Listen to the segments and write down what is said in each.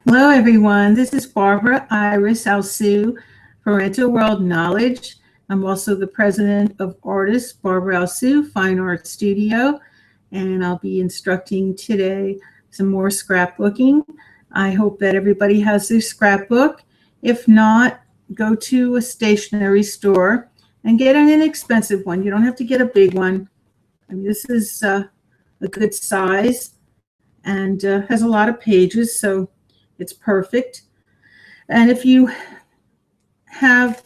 Hello, everyone. This is Barbara Iris Alsou, Parental World Knowledge. I'm also the president of Artist Barbara Alsou Fine Art Studio, and I'll be instructing today some more scrapbooking. I hope that everybody has their scrapbook. If not, go to a stationery store and get an inexpensive one. You don't have to get a big one. I mean, this is a good size and has a lot of pages, so it's perfect. And if you have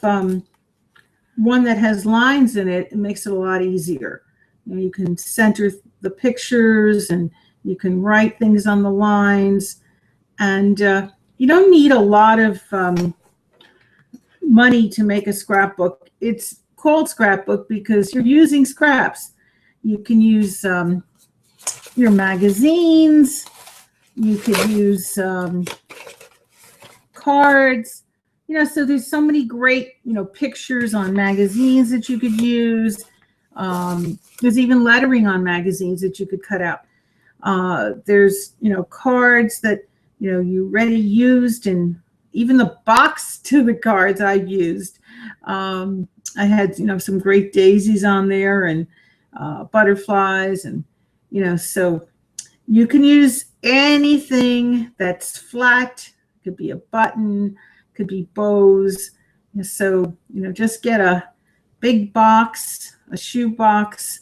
one that has lines in it, it makes it a lot easier. You can center the pictures and you can write things on the lines. And you don't need a lot of money to make a scrapbook. It's called scrapbook because you're using scraps. You can use your magazines. You could use cards, so there's so many great, pictures on magazines that you could use. There's even lettering on magazines that you could cut out. There's, cards that, you already used, and even the box to the cards I used. I had, some great daisies on there and butterflies, and, so you can use anything that's flat. Could be a button, could be bows. So, just get a big box, a shoe box,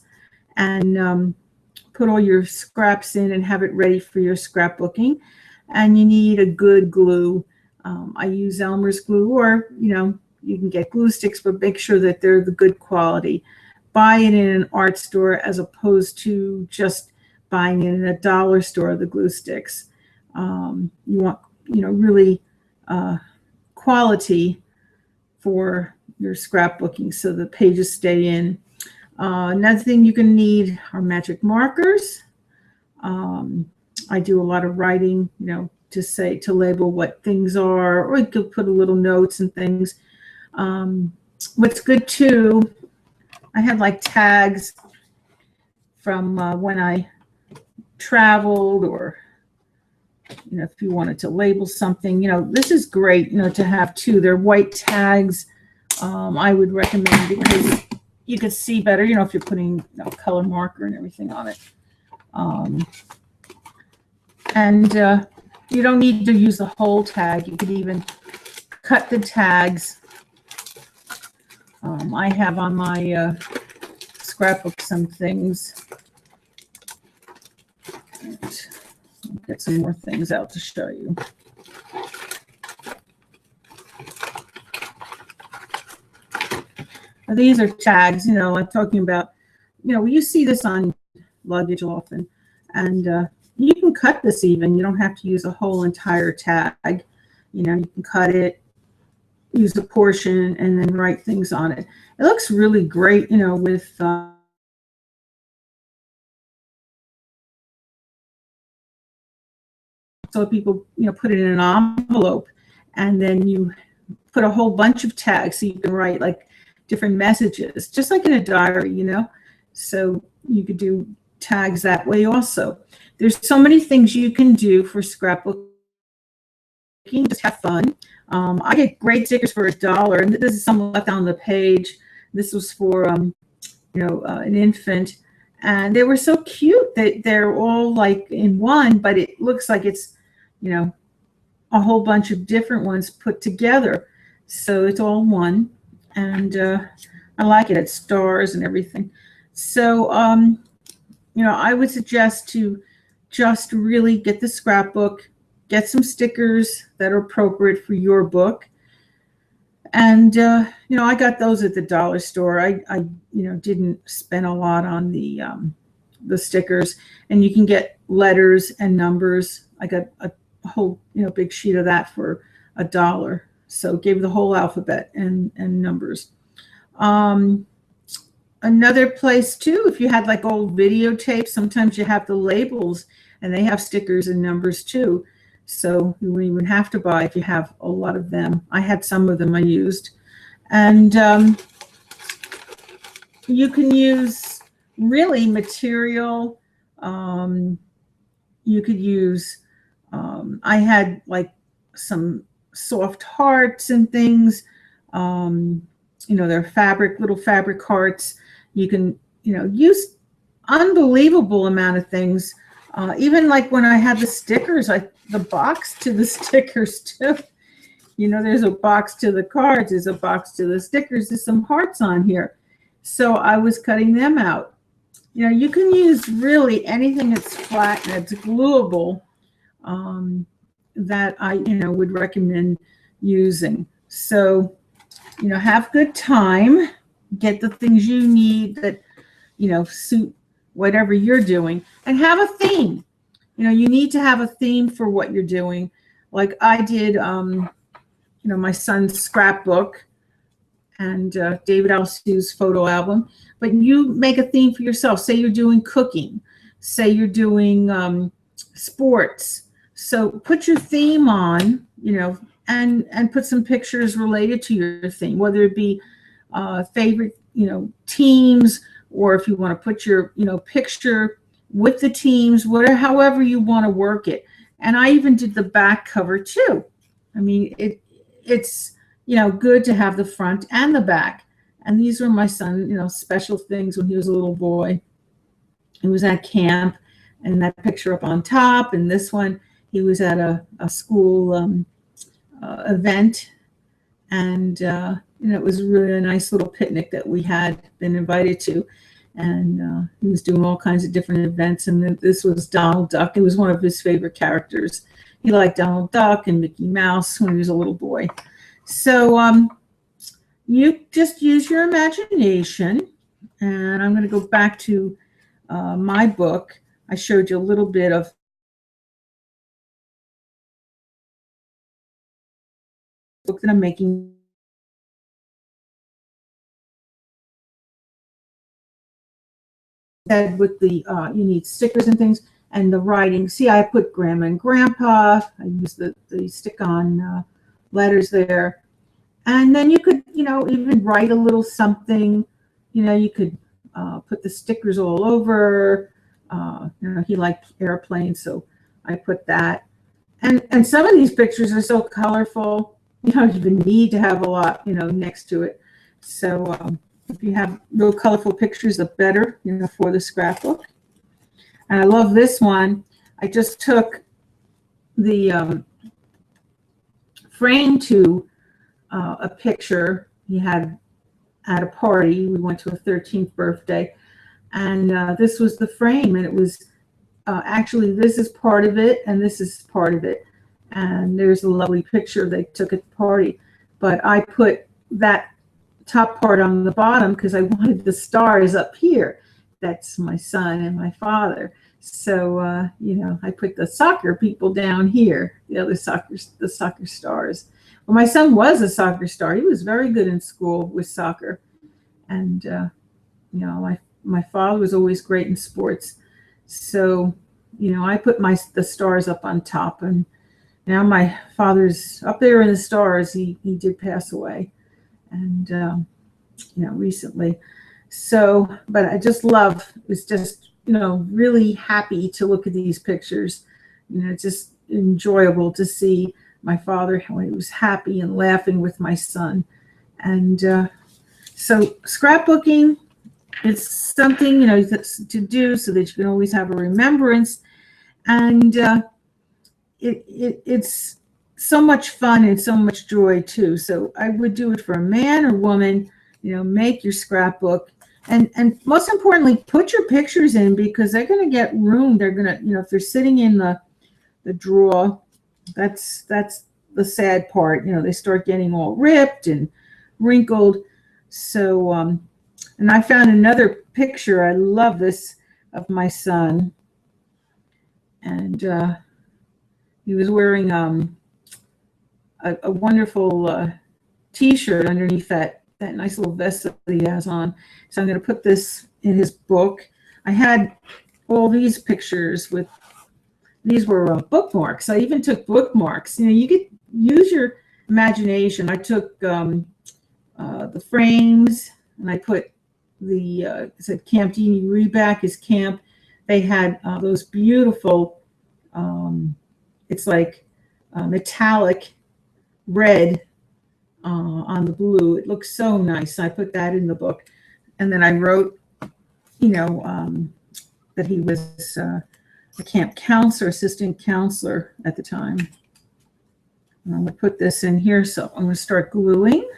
and put all your scraps in and have it ready for your scrapbooking. And you need a good glue. I use Elmer's glue, or, you can get glue sticks, but make sure that they're the good quality. Buy it in an art store as opposed to just buying it in a dollar store, the glue sticks. You want, really quality for your scrapbooking so the pages stay in. Another thing you can need are magic markers. I do a lot of writing, to label what things are, or you could put a little notes and things. What's good too, I had like tags from when I traveled, or if you wanted to label something, this is great, to have too. They're white tags. I would recommend, because you could see better, if you're putting color marker and everything on it. And you don't need to use the whole tag. You could even cut the tags. I have on my scrapbook some things. I'll get some more things out to show you. Now, these are tags, I'm talking about, you see this on luggage often, and you can cut this even. You don't have to use a whole entire tag. You can cut it, use a portion, and then write things on it. It looks really great, with so people, put it in an envelope, and then you put a whole bunch of tags so you can write like different messages, just like in a diary, So you could do tags that way also. There's so many things you can do for scrapbooking. Just have fun. I get great stickers for $1, and this is some left on the page. This was for an infant, and they were so cute that they're all like in one, but it looks like it's a whole bunch of different ones put together. So it's all one, and I like it. It's stars and everything. So I would suggest to just really get the scrapbook, get some stickers that are appropriate for your book. And I got those at the dollar store. I didn't spend a lot on the stickers, and you can get letters and numbers. I got a whole big sheet of that for $1. So gave the whole alphabet and numbers. Another place too, if you had like old videotapes, sometimes you have the labels and they have stickers and numbers too. So you wouldn't even have to buy if you have a lot of them. I had some of them I used. And you can use really material. You could use, I had like some soft hearts and things. They're little fabric hearts. You can, use unbelievable amount of things. Even like when I had the stickers, the box to the stickers too. There's a box to the cards, there's a box to the stickers, there's some hearts on here. So I was cutting them out. You can use really anything that's flat and that's gluable, that I, would recommend using. So, have good time, get the things you need that, suit whatever you're doing, and have a theme. You need to have a theme for what you're doing. Like I did, my son's scrapbook and David Alsu's photo album, but you make a theme for yourself. Say you're doing cooking, say you're doing sports. So put your theme on, and put some pictures related to your theme, whether it be favorite, teams, or if you want to put your, picture with the teams, whatever, however you want to work it. And I even did the back cover too. I mean, it's, good to have the front and the back. And these were my son, special things when he was a little boy. He was at camp, and that picture up on top, and this one, he was at a school event, and it was really a nice little picnic that we had been invited to, and he was doing all kinds of different events, and this was Donald Duck. It was one of his favorite characters. He liked Donald Duck and Mickey Mouse when he was a little boy. So you just use your imagination, and I'm going to go back to my book. I showed you a little bit of book that I'm making. With the you need stickers and things, and the writing. See, I put Grandma and Grandpa. I used the stick-on letters there, and then you could even write a little something. You could put the stickers all over. He liked airplanes, so I put that. And some of these pictures are so colorful. You don't even need to have a lot, next to it. So if you have real colorful pictures, the better, for the scrapbook. And I love this one. I just took the frame to a picture he had at a party. We went to a 13th birthday, and this was the frame, and it was actually, this is part of it, and this is part of it. And there's a lovely picture they took at the party. But I put that top part on the bottom because I wanted the stars up here. That's my son and my father. So, I put the soccer people down here, the soccer stars. Well, my son was a soccer star. He was very good in school with soccer. And, my father was always great in sports. So, I put the stars up on top, and now my father's up there in the stars. He did pass away, and recently. So, but I just was just really happy to look at these pictures. It's just enjoyable to see my father when he was happy and laughing with my son. And so scrapbooking is something to do so that you can always have a remembrance. And it's so much fun and so much joy too. So I would do it for a man or woman. Make your scrapbook, and most importantly, put your pictures in, because they're going to get ruined. They're going to, if they're sitting in the drawer, that's the sad part. They start getting all ripped and wrinkled. So, and I found another picture. I love this, of my son, and he was wearing a wonderful T-shirt underneath that nice little vest that he has on. So I'm going to put this in his book. I had all these pictures these were bookmarks. I even took bookmarks. You could use your imagination. I took the frames, and I put it said Camp Dini Reback is camp. They had those beautiful, it's like metallic red on the blue. It looks so nice. I put that in the book. And then I wrote, that he was a camp counselor, assistant counselor at the time. And I'm going to put this in here. So I'm going to start gluing.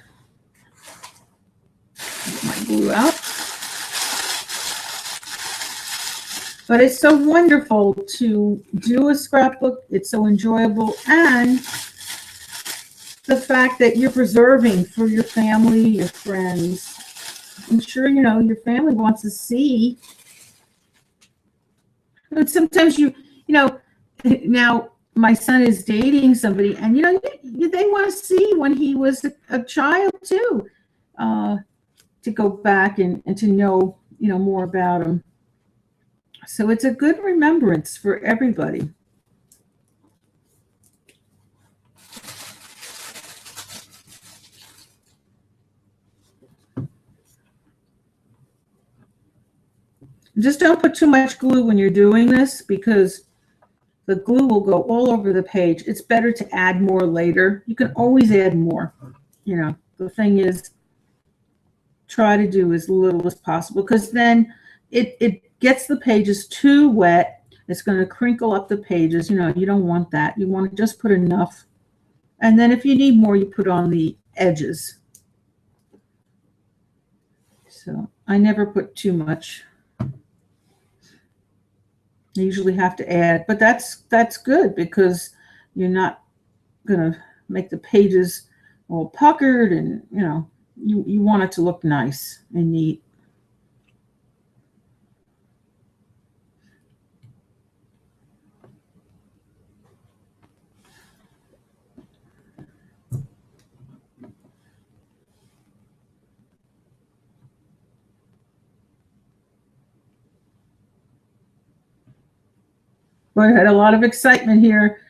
Get my glue out. But it's so wonderful to do a scrapbook. It's so enjoyable. And the fact that you're preserving for your family, your friends. I'm sure, your family wants to see. But sometimes now my son is dating somebody, and, they want to see when he was a child too, to go back and to know, more about him. So it's a good remembrance for everybody. Just don't put too much glue when you're doing this, because the glue will go all over the page. It's better to add more later. You can always add more. The thing is, try to do as little as possible, because then it gets the pages too wet. It's going to crinkle up the pages. You don't want that. You want to just put enough. And then if you need more, you put on the edges. So I never put too much. I usually have to add, but that's good, because you're not going to make the pages all puckered, and you want it to look nice and neat. But I had a lot of excitement here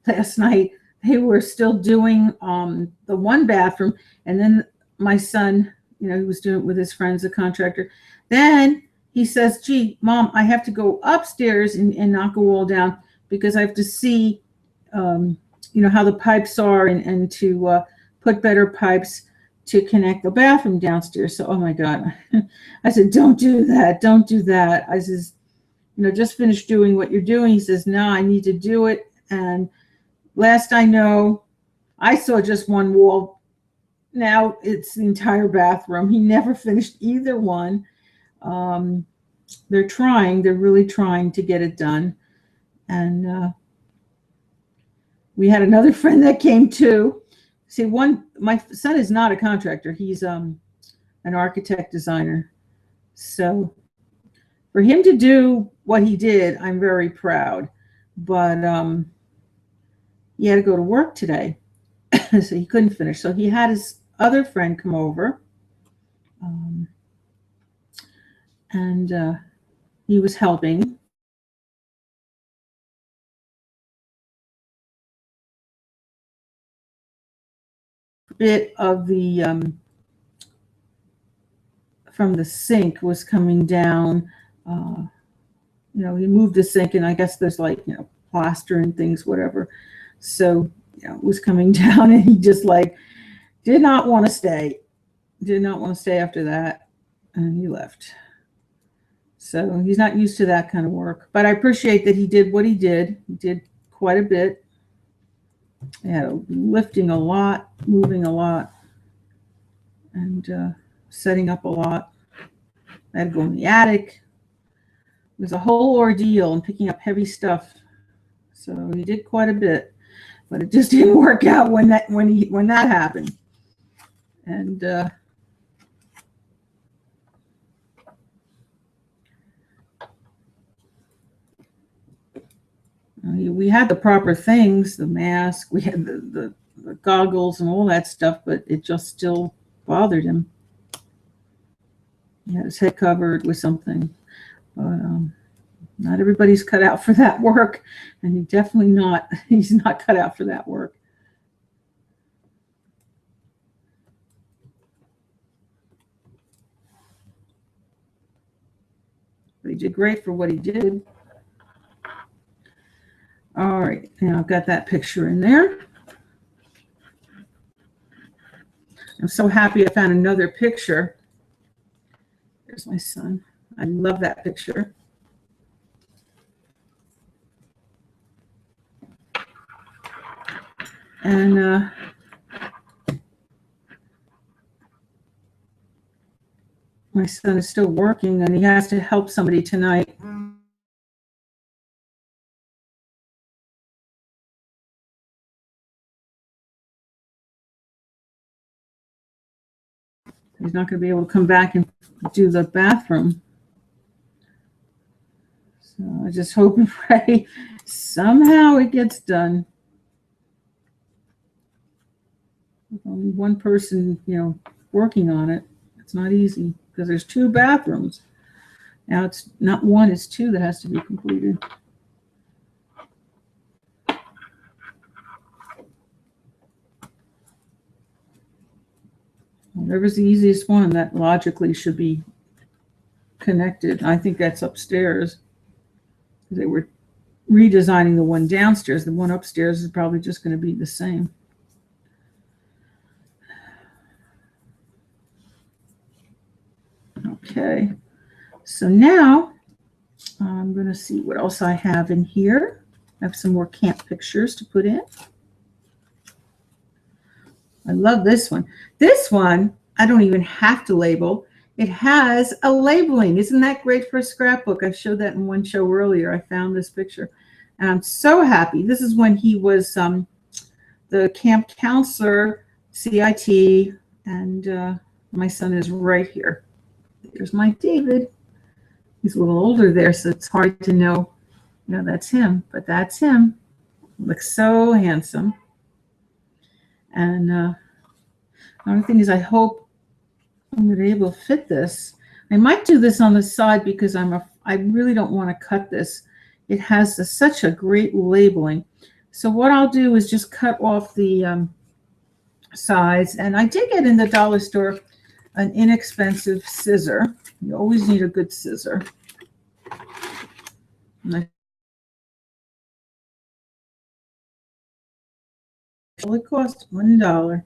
last night. They were still doing the one bathroom, and then my son, he was doing it with his friends, the contractor. Then he says, "Gee, Mom, I have to go upstairs and knock a wall down, because I have to see, how the pipes are, and to put better pipes to connect the bathroom downstairs." So, oh my God, I said, "Don't do that. Don't do that." I says, just finish doing what you're doing. He says, "No, I need to do it." And last I know, I saw just one wall. Now it's the entire bathroom. He never finished either one. They're really trying to get it done. And we had another friend that came too. See, my son is not a contractor. He's an architect designer. So for him to do what he did, I'm very proud. But he had to go to work today, so he couldn't finish. So he had his other friend come over, and he was helping. A bit of the from the sink was coming down. He moved the sink, and I guess there's plaster and things, whatever. So it was coming down, and he just did not want to stay. Did not want to stay after that, and he left. So he's not used to that kind of work. But I appreciate that he did what he did. He did quite a bit. Lifting a lot, moving a lot, and setting up a lot. I had to go in the attic. It was a whole ordeal, and picking up heavy stuff. So he did quite a bit, but it just didn't work out when that happened. And we had the proper things, the mask, we had the goggles and all that stuff, but it just still bothered him. He had his head covered with something. But not everybody's cut out for that work, and he's not cut out for that work. But he did great for what he did. All right, now I've got that picture in there. I'm so happy I found another picture. There's my son. I love that picture. And my son is still working, and he has to help somebody tonight. He's not going to be able to come back and do the bathroom. So I just hope and pray somehow it gets done. With only one person, working on it. It's not easy because there's 2 bathrooms. Now it's not 1, it's 2 that has to be completed. Whatever's the easiest one, that logically should be connected. I think that's upstairs. They were redesigning the one downstairs. The one upstairs is probably just going to be the same. Okay, so now I'm going to see what else I have in here. I have some more camp pictures to put in. I love this one. This one, I don't even have to label. It has a labeling. Isn't that great for a scrapbook? I showed that in one show earlier. I found this picture, and I'm so happy. This is when he was the camp counselor, CIT, and my son is right here. There's my David. He's a little older there, so it's hard to know. That's him, but that's him. Looks so handsome. And the only thing is, I hope I'm going to be able to fit this. I might do this on the side because I really don't want to cut this. It has such a great labeling. So what I'll do is just cut off the sides. And I did get in the dollar store an inexpensive scissor. You always need a good scissor. And it cost $1.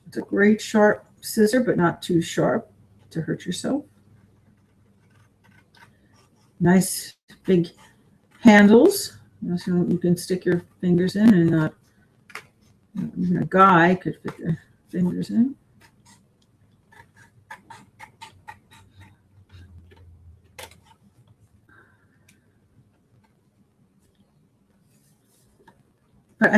It's a great sharp scissor, but not too sharp to hurt yourself. Nice big handles, so you can stick your fingers in, and not even a guy could fit their fingers in. But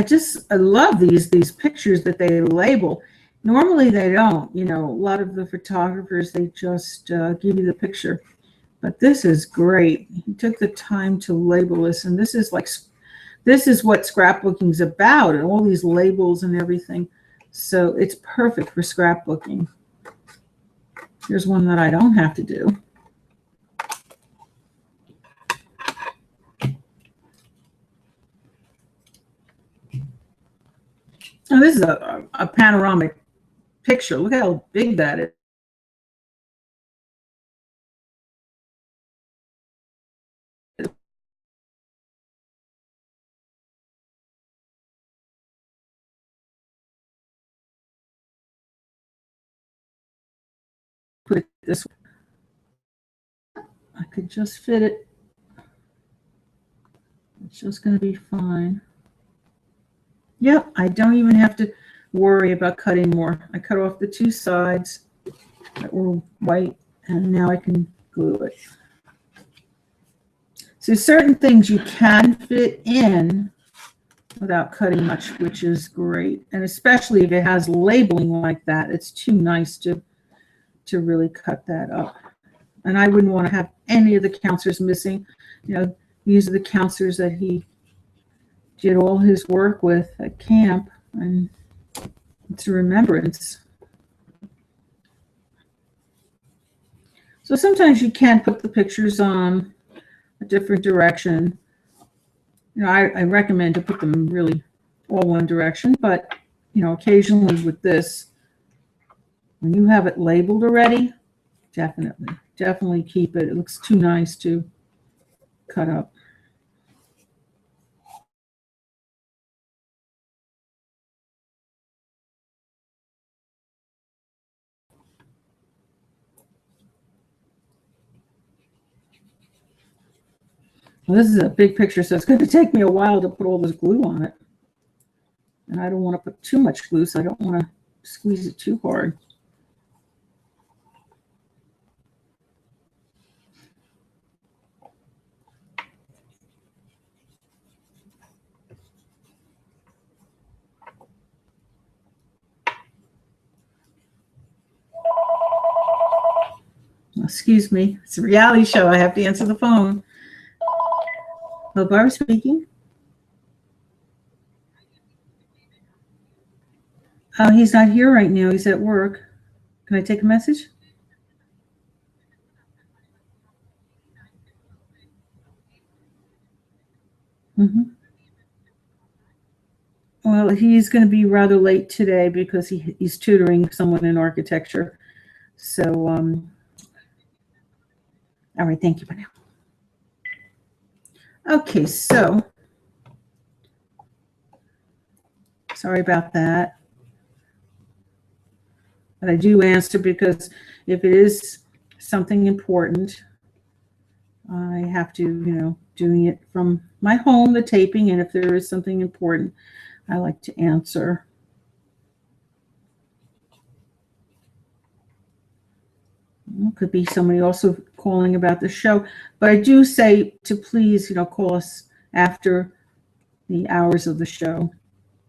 I love these pictures that they label. Normally they don't. A lot of the photographers, they just give you the picture. But this is great. He took the time to label this, and this is what scrapbooking is about, and all these labels and everything. So it's perfect for scrapbooking. Here's one that I don't have to do. Now, this is a panoramic picture. Look how big that is. Put it this way. I could just fit it. It's just going to be fine. Yep, I don't even have to worry about cutting more. I cut off the 2 sides that were white, and now I can glue it. So certain things you can fit in without cutting much, which is great. And especially if it has labeling like that, it's too nice to really cut that up. And I wouldn't want to have any of the counselors missing. These are the counselors that he did all his work with at camp, and it's a remembrance. So sometimes you can put the pictures on a different direction. I recommend to put them really all one direction, but occasionally with this, when you have it labeled already, definitely keep it. It looks too nice to cut up. Well, this is a big picture, so it's going to take me a while to put all this glue on it. And I don't want to put too much glue, so I don't want to squeeze it too hard. Excuse me, it's a reality show. I have to answer the phone. Hello, Barbara speaking. Oh, he's not here right now. He's at work. Can I take a message? Mm-hmm. Well, he's going to be rather late today because he's tutoring someone in architecture. So, all right, thank you for now. Okay, so sorry about that. But I do answer because if it is something important, I have to, doing it from my home, the taping, and if there is something important, I like to answer. It could be somebody also calling about the show, but I do say to please, call us after the hours of the show.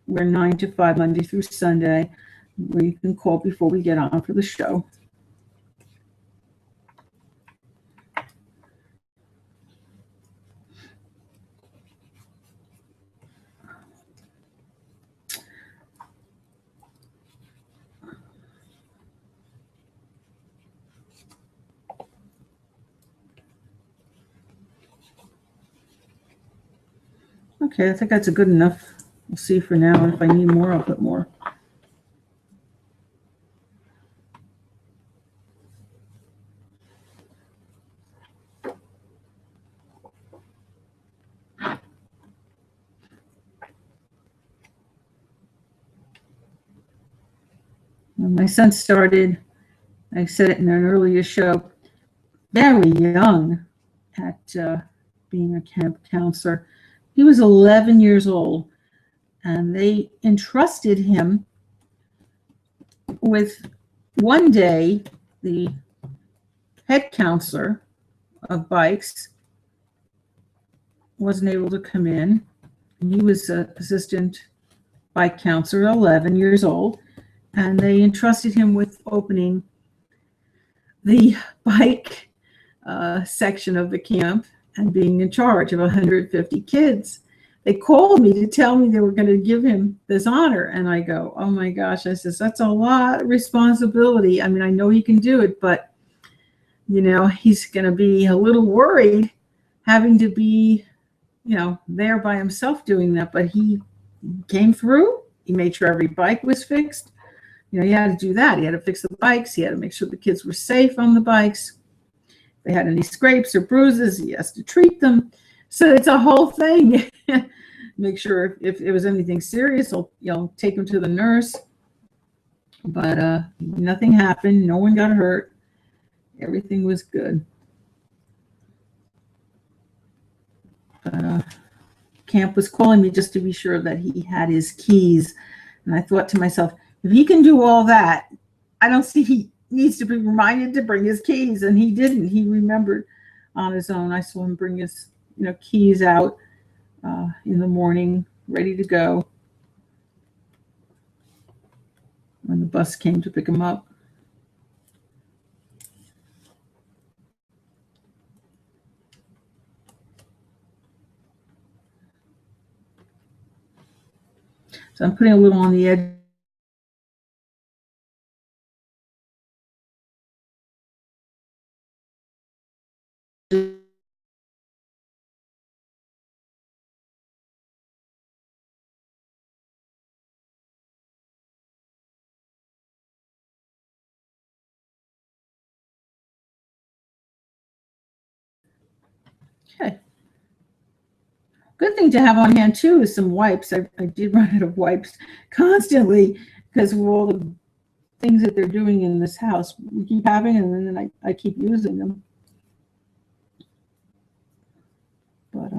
We're 9 to 5, Monday through Sunday, where you can call before we get on for the show. Okay, I think that's a good enough. We'll see for now. If I need more, I'll put more. When my son started, I said it in an earlier show, very young at being a camp counselor. He was 11 years old, and they entrusted him with one day the head counselor of bikes wasn't able to come in. He was an assistant bike counselor, 11 years old, and they entrusted him with opening the bike section of the camp and being in charge of 150 kids. They called me to tell me they were going to give him this honor, and I go, oh my gosh. I says, that's a lot of responsibility. I mean, I know he can do it, but he's going to be a little worried having to be there by himself doing that. But he came through. He made sure every bike was fixed. He had to do that. He had to fix the bikes. He had to make sure the kids were safe on the bikes. If they had any scrapes or bruises, he has to treat them. So it's a whole thing. Make sure if it was anything serious, he'll take him to the nurse. But nothing happened. No one got hurt. Everything was good. But camp was calling me just to be sure that he had his keys. And I thought to myself, if he can do all that, I don't see he needs to be reminded to bring his keys. And he didn't. He remembered on his own. I saw him bring his keys out in the morning, ready to go when the bus came to pick him up. So I'm putting a little on the edge. Okay. Good thing to have on hand too is some wipes. I did run out of wipes constantly because of all the things that they're doing in this house. We keep having, and then I keep using them. but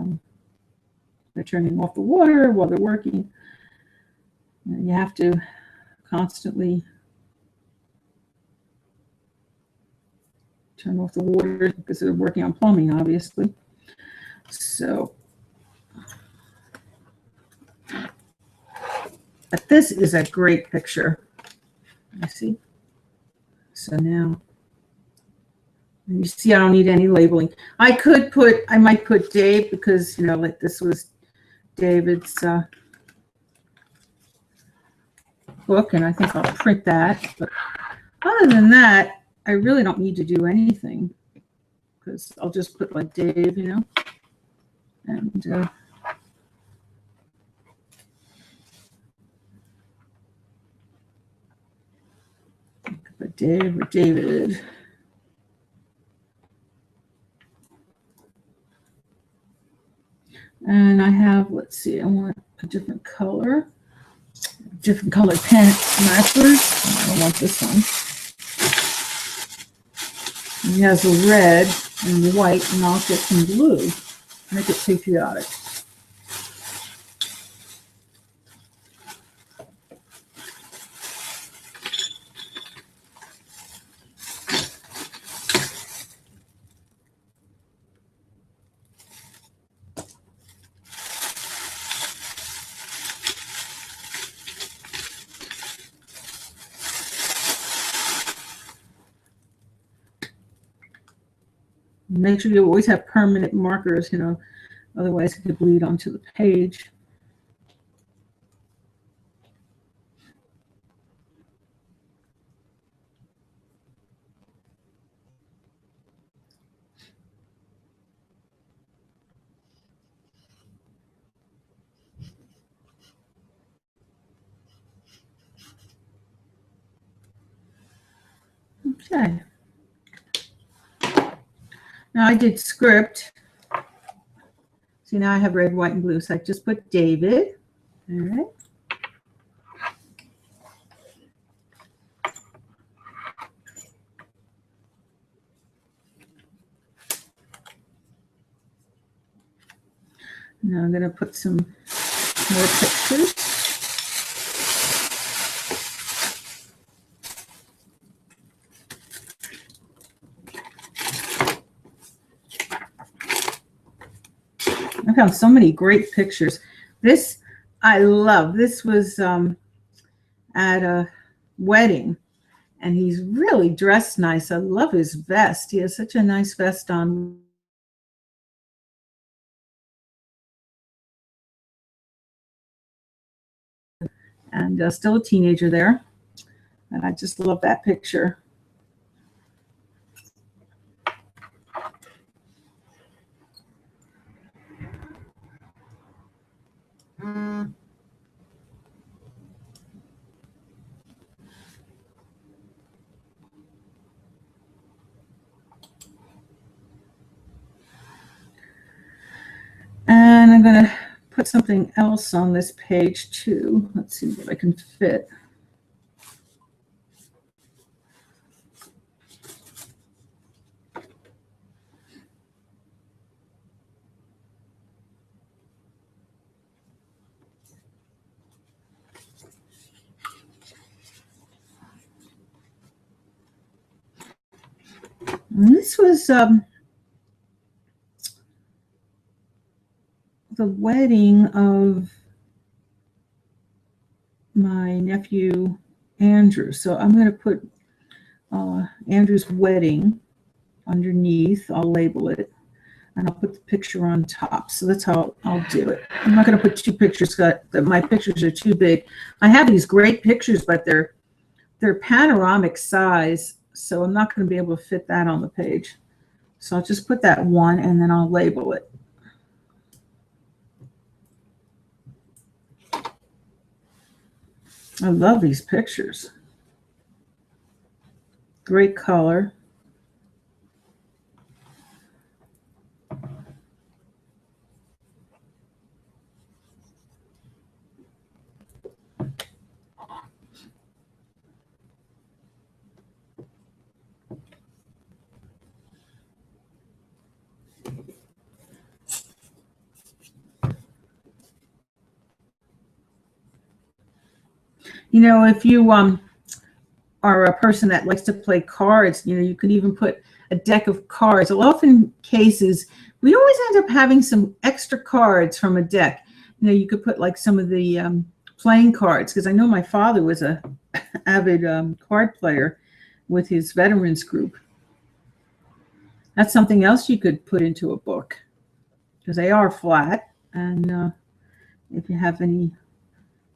they're turning off the water while they're working. And you have to constantly turn off the water because they're working on plumbing, obviously. So, but this is a great picture. I see. So now, you see, I don't need any labeling. I might put Dave because, you know, like this was David's book, and I think I'll print that. But other than that, I really don't need to do anything because I'll just put like Dave, you know, and put Dave or David. And I have, let's see, I want a different color pen markers. I don't want this one. He has a red and white, and I'll get some blue. Make it patriotic. Make sure you always have permanent markers, you know, otherwise it could bleed onto the page. Okay. Now I did script. See, now I have red, white, and blue. So I just put David. All right. Now I'm going to put some more pictures. I found so many great pictures. This I love. This was at a wedding, and he's really dressed nice. I love his vest. He has such a nice vest on. And still a teenager there. And I just love that picture. And I'm going to put something else on this page too. Let's see what I can fit. And this was the wedding of my nephew Andrew. So I'm going to put Andrew's wedding underneath. I'll label it, and I'll put the picture on top. So that's how I'll do it. I'm not going to put two pictures because my pictures are too big. I have these great pictures, but they're panoramic size, so I'm not going to be able to fit that on the page. So I'll just put that one, and then I'll label it. I love these pictures. Great color. You know, if you are a person that likes to play cards, you know, you could even put a deck of cards. Well, often cases, we always end up having some extra cards from a deck. You know, you could put like some of the playing cards, because I know my father was a avid card player with his veterans group. That's something else you could put into a book, because they are flat. And if you have any,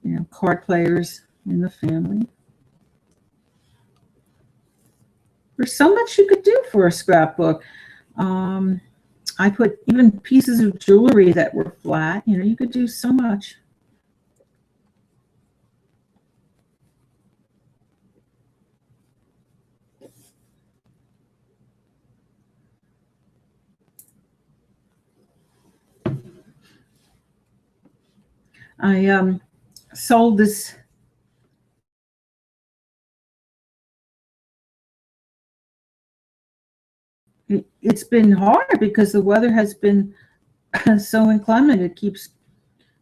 you know, card players in the family. There's so much you could do for a scrapbook. I put even pieces of jewelry that were flat. You know, you could do so much. I sold this. It's been hard because the weather has been so inclement. It keeps,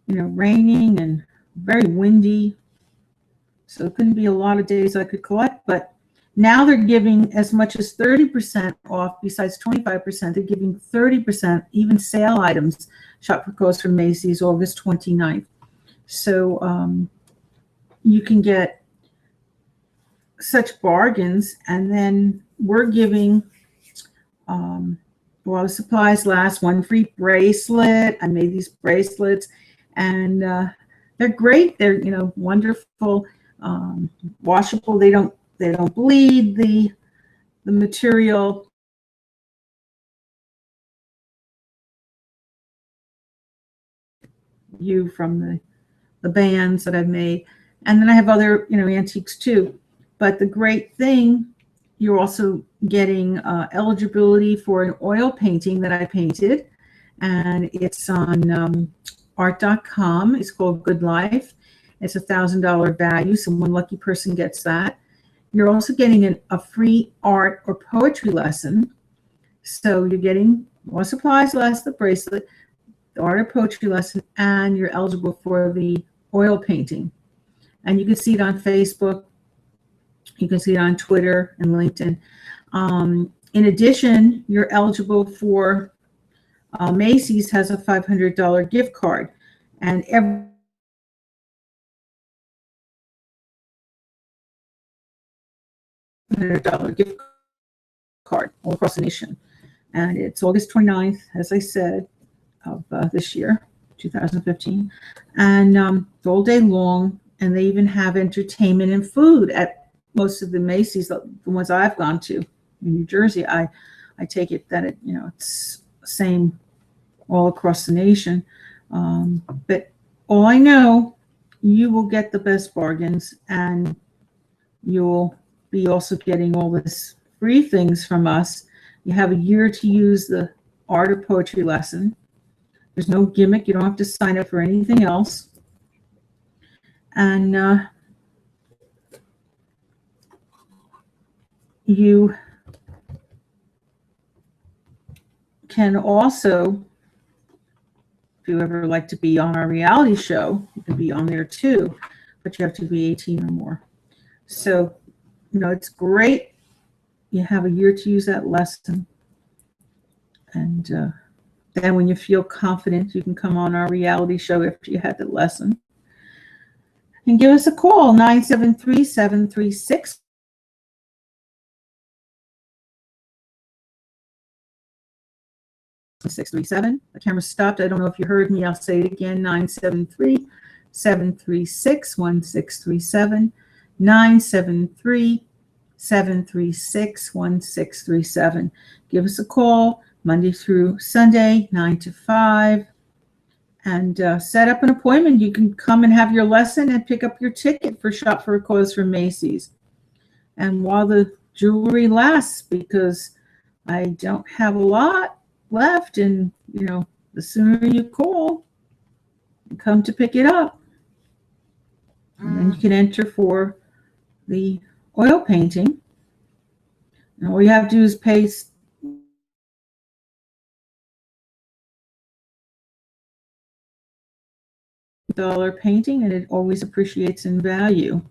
you know, raining and very windy. So it couldn't be a lot of days I could collect. But now they're giving as much as 30% off. Besides 25%, they're giving 30%, even sale items. Shop for Clothes from Macy's, August 29th. So you can get such bargains. And then we're giving, while the supplies last, one free bracelet. I made these bracelets, and they're great. They're, you know, wonderful, washable. They don't bleed. The material you from the bands that I've made. And then I have other, you know, antiques too. But the great thing, you're also getting eligibility for an oil painting that I painted. And it's on art.com. It's called Good Life. It's $1,000 value, so one lucky person gets that. You're also getting a free art or poetry lesson. So you're getting more supplies less the bracelet, the art or poetry lesson, and you're eligible for the oil painting. And you can see it on Facebook. You can see it on Twitter and LinkedIn. In addition, you're eligible for Macy's has a $500 gift card, and every $100 gift card all across the nation. And it's August 29th, as I said, of this year, 2015. And all day long. And they even have entertainment and food at most of the Macy's, the ones I've gone to in New Jersey. I take it that it's the same all across the nation. But all I know, you will get the best bargains, and you'll be also getting all this free things from us. You have a year to use the art or poetry lesson. There's no gimmick. You don't have to sign up for anything else. And you can also, if you ever like to be on our reality show, you can be on there too, but you have to be 18 or more. So, it's great. You have a year to use that lesson. And then when you feel confident, you can come on our reality show after you had the lesson. And give us a call, 973-736. The camera stopped. I don't know if you heard me. I'll say it again. 973-736-1637. 973-736-1637. Give us a call Monday through Sunday, 9 to 5. And set up an appointment. You can come and have your lesson and pick up your ticket for Shop for a Cause from Macy's. And while the jewelry lasts, because I don't have a lot left, and the sooner you call and come to pick it up, and then you can enter for the oil painting. And all you have to do is pay $1 painting, and it always appreciates in value.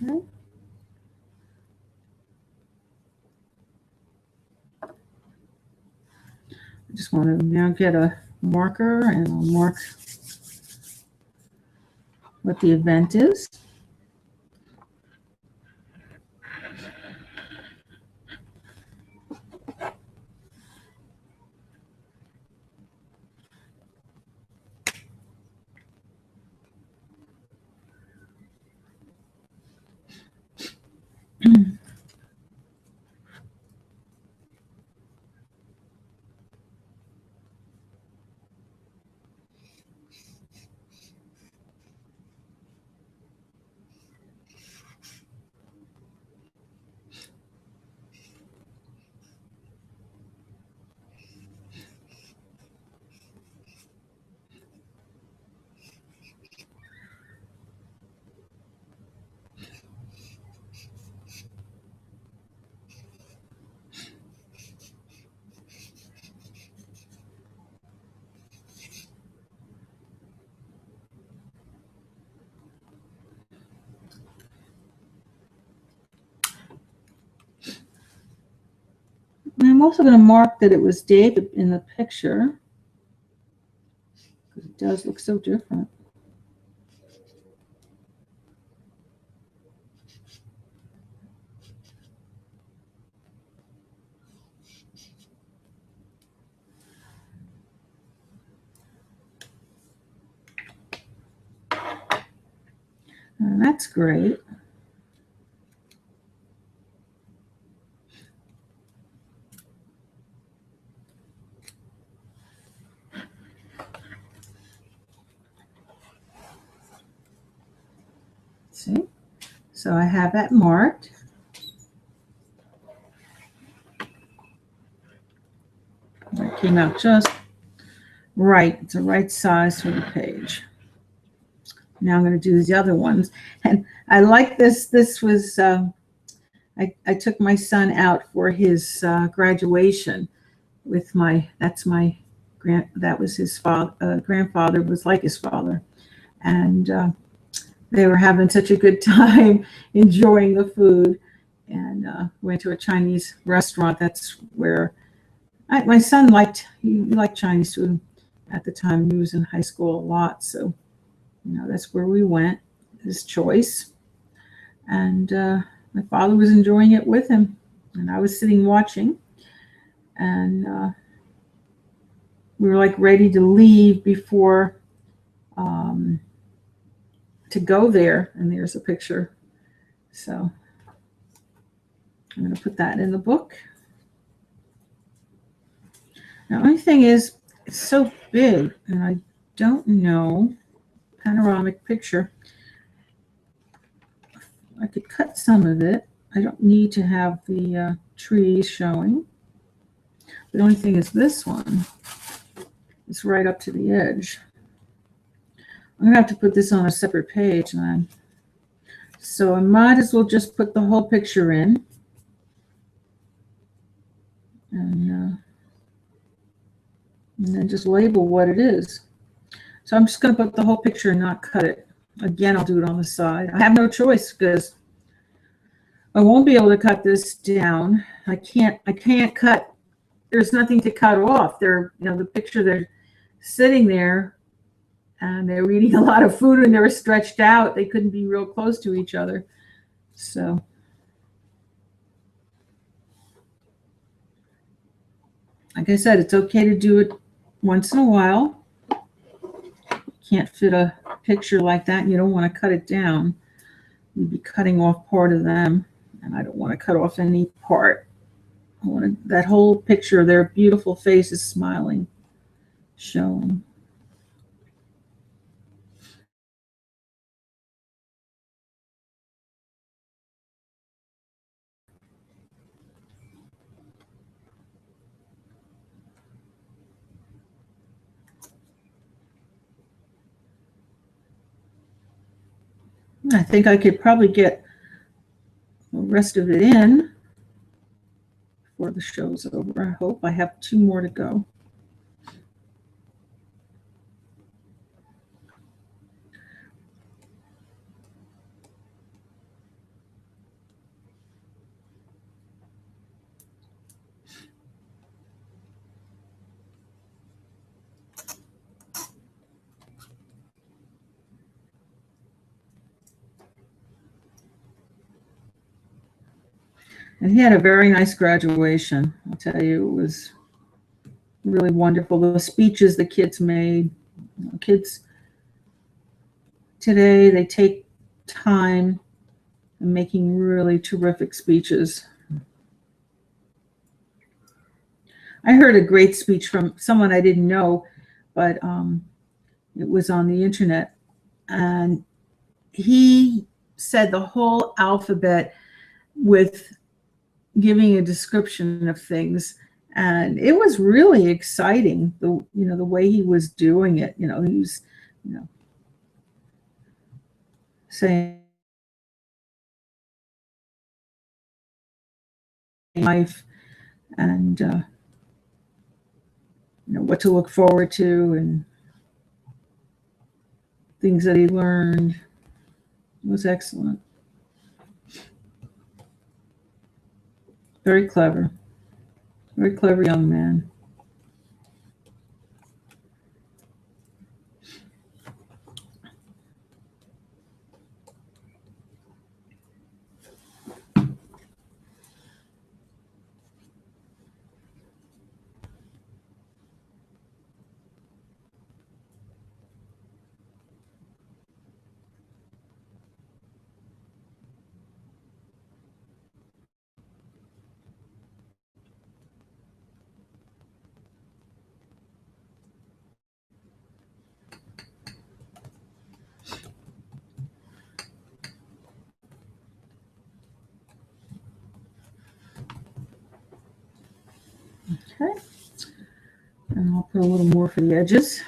Okay. I just want to now get a marker and I'll mark what the event is. And I'm also going to mark that it was David in the picture, because it does look so different. And that's great. See? So I have that marked. That came out just right. It's the right size for the page. Now I'm going to do these other ones. And I like this. This was, I took my son out for his graduation with that was his grandfather, was like his father. And they were having such a good time enjoying the food. And went to a Chinese restaurant. That's where my son liked Chinese food at the time. He was in high school a lot. So, that's where we went, his choice. And my father was enjoying it with him. And I was sitting watching. And we were like ready to leave before to go there. And there's a picture. So I'm going to put that in the book. Now, the only thing is, it's so big, and I don't know, panoramic picture. I could cut some of it. I don't need to have the trees showing. The only thing is this one. It's right up to the edge. I'm going to have to put this on a separate page then. So I might as well just put the whole picture in. And then just label what it is. So I'm just going to put the whole picture and not cut it. Again, I'll do it on the side. I have no choice because I won't be able to cut this down. I can't cut. There's nothing to cut off. The picture, they're sitting there and they were eating a lot of food and they were stretched out. They couldn't be real close to each other. So like I said, it's okay to do it once in a while. You can't fit a picture like that. You don't want to cut it down. You'd be cutting off part of them. And I don't want to cut off any part. I want that whole picture, their beautiful faces smiling, showing. I think I could probably get the rest of it in before the show's over. I hope. I have 2 more to go. And he had a very nice graduation. I'll tell you, it was really wonderful. The speeches the kids made. Kids today, they take time in making really terrific speeches. I heard a great speech from someone I didn't know, but it was on the internet. And he said the whole alphabet with giving a description of things. And it was really exciting, the way he was doing it. He was, saying life and what to look forward to and things that he learned. It was excellent. Very clever young man. Okay, and I'll put a little more for the edges.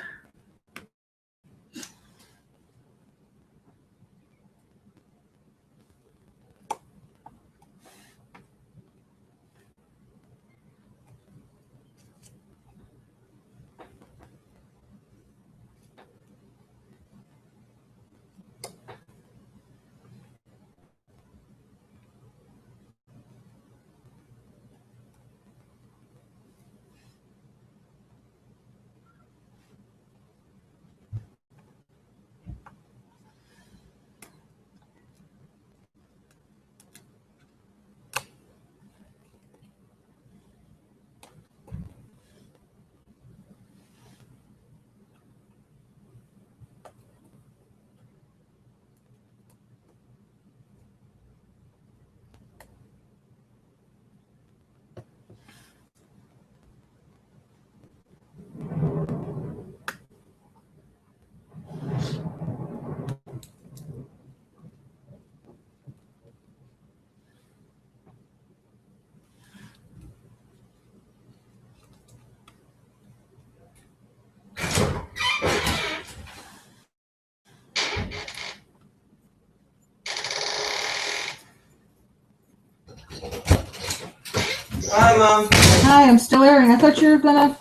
Hi, Mom. Hi, I'm still airing. I thought you were gonna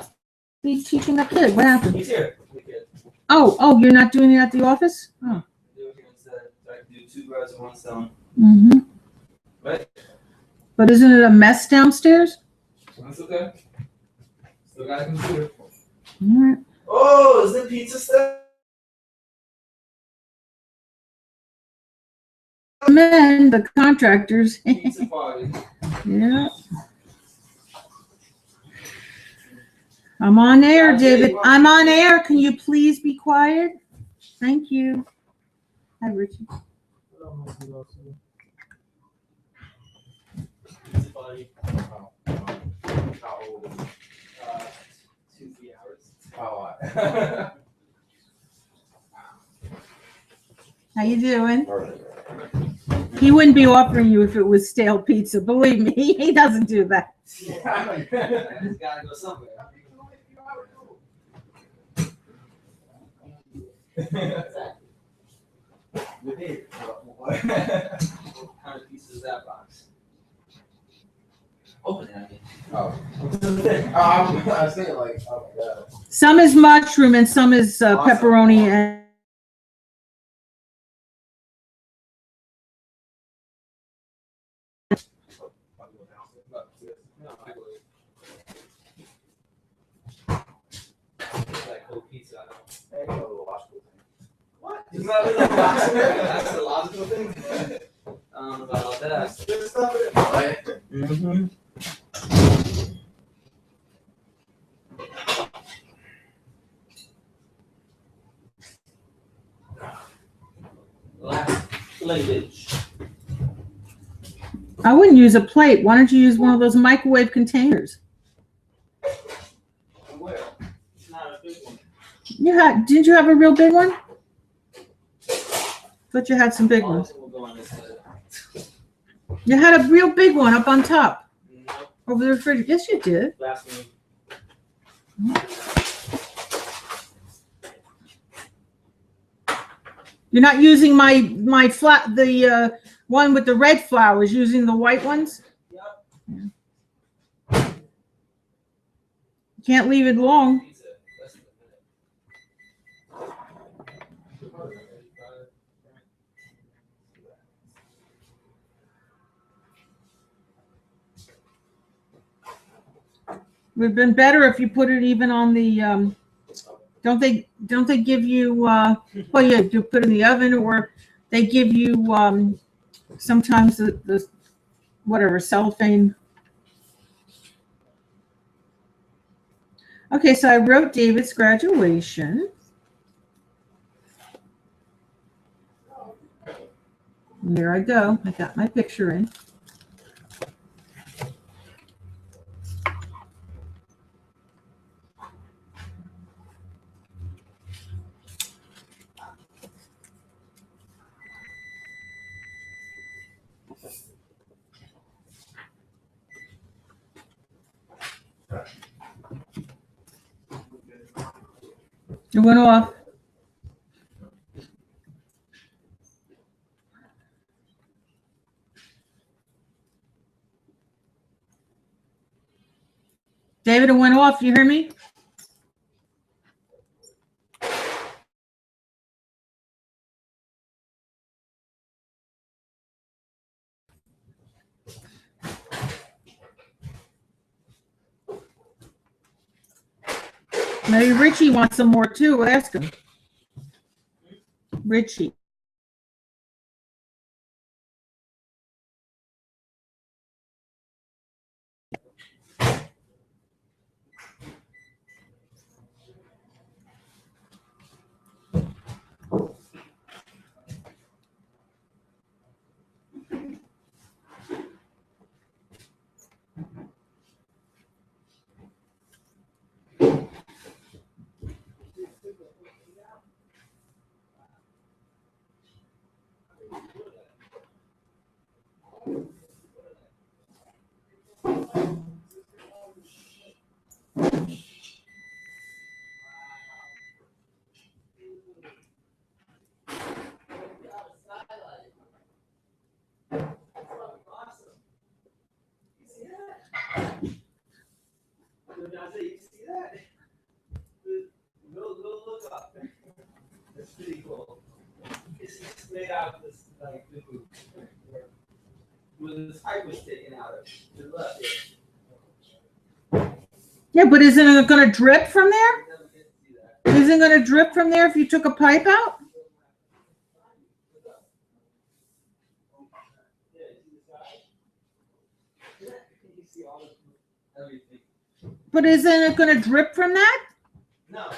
be teaching the kid. What happened? He's here. The kid. Oh, you're not doing it at the office? Oh. Do it here instead. I can do 2 birds with 1 stone. Mm-hmm. Right? But isn't it a mess downstairs? That's okay. Still got a computer. All right. Oh, is it pizza stuff? Men, the contractors. Pizza party. Yeah. I'm on air, David. I'm on air. Can you please be quiet? Thank you. Hi, Richie. Pizza party. How old? 2-3 hours. Oh. How you doing? He wouldn't be offering you if it was stale pizza. Believe me, he doesn't do that. I just gotta go somewhere. What kind of pizza is that box? Open it, I mean. Oh. I was thinking like, oh my god. Some is mushroom and some is pepperoni and What? Isn't that really logical? That's the logical thing? About that. There's stuff in it, right? Mm-hmm. Last platage. I wouldn't use a plate. Why don't you use one of those microwave containers? Where? It's not a big one. Did you have a real big one? Thought you had some big All ones. of them will go on this side. You had a real big one up on top Nope. over the refrigerator. Yes, you did. Last one. You're not using my one with the red flowers. Using the white ones. Yep. You can't leave it long. Pizza. Less than a minute. Would have been better if you put it even on the. Don't they give you? Well, yeah, you put it in the oven, or they give you sometimes the whatever cellophane. Okay, so I wrote David's graduation. And there I go. I got my picture in. It went off. David, it went off. You hear me? Maybe Richie wants some more too. Ask him. Richie. You see that? Go look up. That's pretty cool. It's made out of this like where this pipe was taken out of. Look. Yeah, but isn't it going to drip from there? Isn't it going to drip from there if you took a pipe out? But isn't it going to drip from that? No.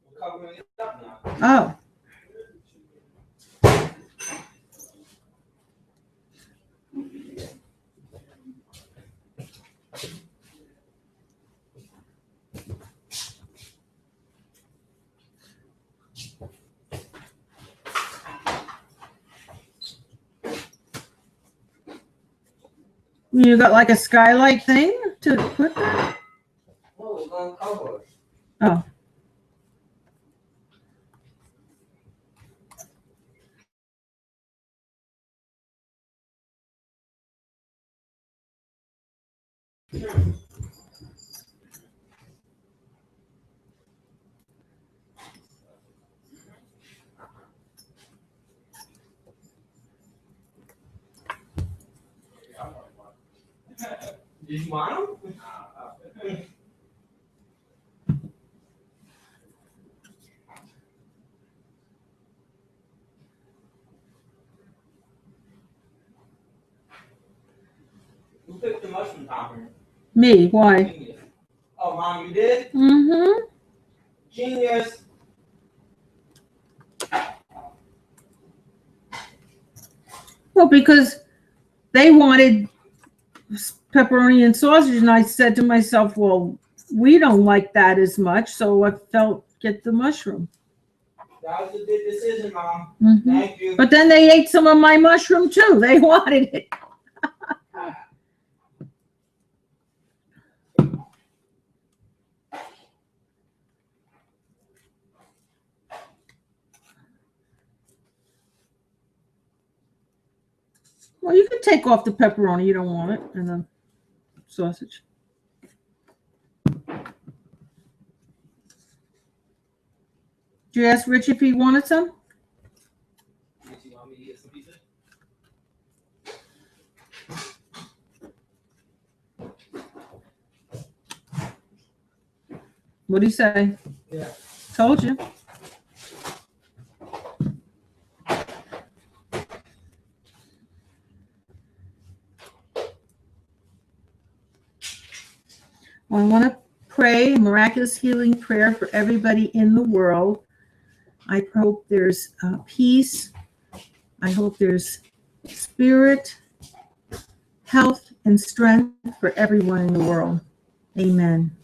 We're covering it up now. Oh. You got like a skylight thing to put there? Oh, it's on cover. Oh. Did you want them? Who picked them mushroom topper. Me, why? Genius. Oh, Mom, you did? Mm-hmm. Genius. Well, because they wanted pepperoni and sausage, and I said to myself, well, we don't like that as much, so I felt get the mushroom. That was a good decision, Mom. Mm-hmm. Thank you. But then they ate some of my mushroom too. They wanted it. Well, you can take off the pepperoni. You don't want it, and the sausage. Did you ask Rich if he wanted some? You want me to get some pizza? What'd he say? Yeah. Told you. Well, I want to pray a miraculous healing prayer for everybody in the world. I hope there's peace. I hope there's spirit, health, and strength for everyone in the world. Amen.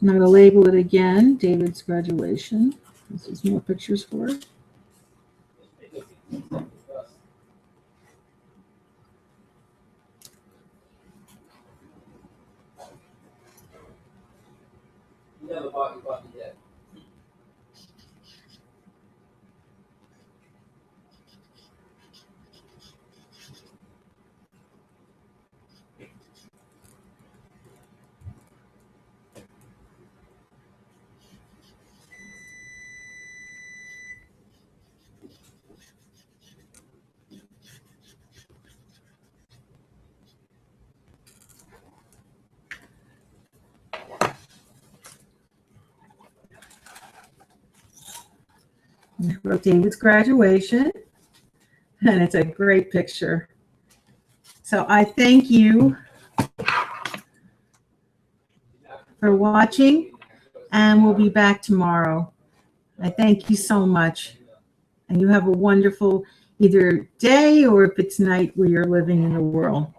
I'm going to label it again, David's graduation. This is more pictures for it. You never bought your puppy yet. I wrote David's graduation, and it's a great picture. So I thank you for watching, and we'll be back tomorrow. I thank you so much, and you have a wonderful either day or if it's night where you're living in the world.